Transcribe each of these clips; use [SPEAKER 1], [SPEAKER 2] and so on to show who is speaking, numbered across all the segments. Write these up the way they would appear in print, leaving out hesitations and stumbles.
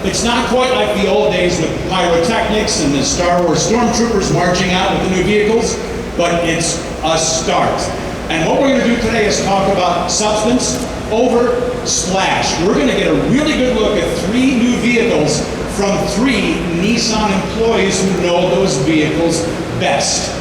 [SPEAKER 1] It's not quite like the old days with pyrotechnics and the Star Wars stormtroopers marching out with the new vehicles, but it's a start. And what we're going to do today is talk about substance over splash. We're going to get a really good look at 3 new vehicles from 3 Nissan employees who know those vehicles best.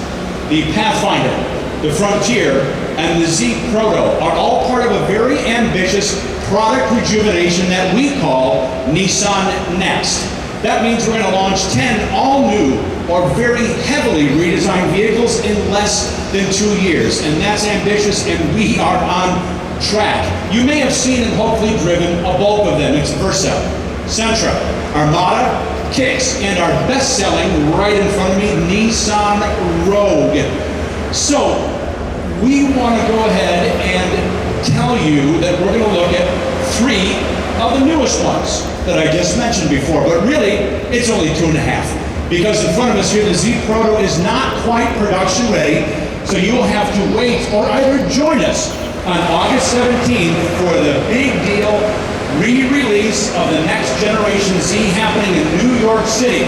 [SPEAKER 1] The Pathfinder, the Frontier, and the Z Proto are all part of a very ambitious product rejuvenation that we call Nissan Next. That means we're going to launch 10 all-new or very heavily redesigned vehicles in less than 2 years. And that's ambitious, and we are on track. You may have seen and hopefully driven a bulk of them. It's Versa, Sentra, Armada, Kicks, and our best-selling, right in front of me, Nissan Rogue. So, we want to go ahead and tell you that we're going to look at 3 of the newest ones that I just mentioned before, but really, it's only 2.5. Because in front of us here, the Z Proto is not quite production ready, so you'll have to wait or either join us on August 17th for the big deal re-release of the next generation Z happening in New York City.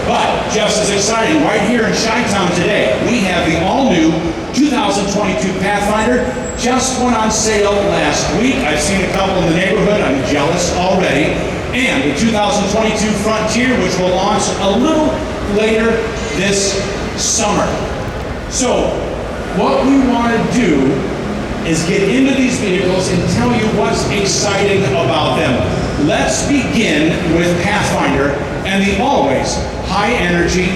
[SPEAKER 1] But just as exciting, right here in Chi-Town today, we have the all-new 2022 Pathfinder. Just went on sale last week. I've seen a couple in the neighborhood. I'm jealous already. And the 2022 Frontier, which will launch a little later this summer. So, what we want to do is get into these vehicles and tell you what's exciting about them. Let's begin with Pathfinder and the always high-energy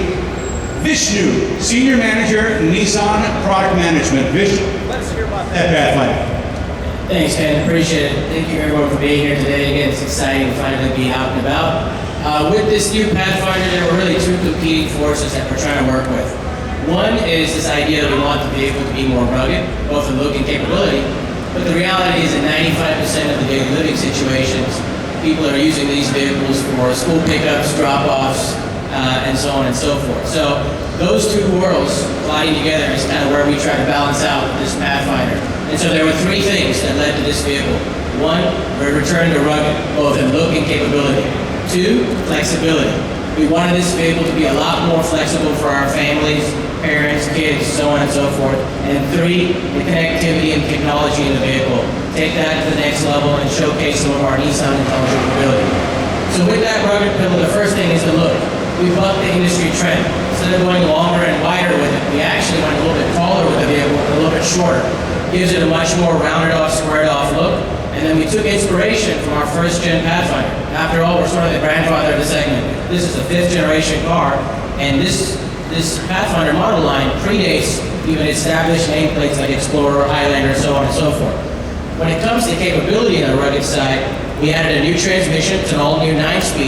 [SPEAKER 1] Vishnu, Senior Manager, Nissan Product Management. Vishnu, let's hear about that Pathfinder.
[SPEAKER 2] Thanks, Ken. Appreciate it. Thank you, everyone, for being here today. Again, it's exciting to finally be out and about. With this new Pathfinder, there were really 2 competing forces that we're trying to work with. One is this idea that we want the vehicle to be more rugged, both in look and capability, but the reality is that 95% of the daily living situations, people are using these vehicles for school pickups, drop-offs, and so on and so forth. So those 2 worlds colliding together is kind of where we try to balance out this Pathfinder. And so there were 3 things that led to this vehicle. 1, we're returning to rugged, both in look and capability. 2, flexibility. We wanted this vehicle to be a lot more flexible for our families, parents, kids, so on and so forth. And 3, the connectivity and technology in the vehicle. Take that to the next level and showcase some of our Nissan intelligent mobility. So with that rugged pillar, the first thing is the look. We bucked the industry trend. Instead of going longer and wider with it, we actually went a little bit taller with the vehicle and a little bit shorter. Gives it a much more rounded off, squared off look. And then we took inspiration from our first gen Pathfinder. After all, we're sort of the grandfather of the segment. This is a 5th generation car, and this Pathfinder model line predates even established nameplates like Explorer, Highlander, so on and so forth. When it comes to capability on the rugged side, we added a new transmission. It's an all-new 9-speed.